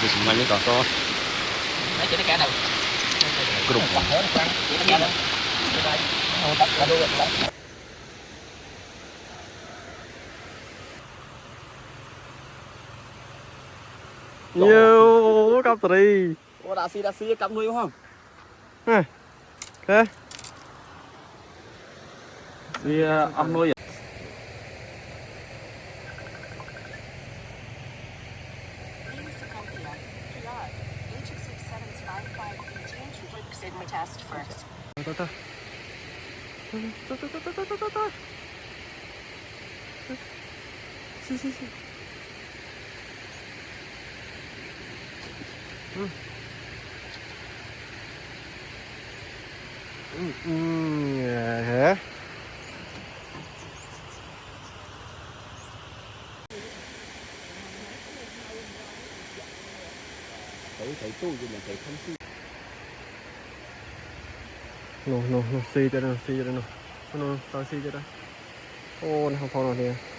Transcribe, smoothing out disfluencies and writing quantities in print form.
Vì xung quanh có Đấy chỉ cái đầu. group nhiều cặp tì. ô đã xí cắm nuôi không Này, thế. xí ăn nuôi Sigma test first. Thôi thôi. Thôi. Xí. Hả? thấy tu nhưng mà thấy không tu No, xí cho nó. No, tao xí cho đó. Ô, nó không phong nào nè.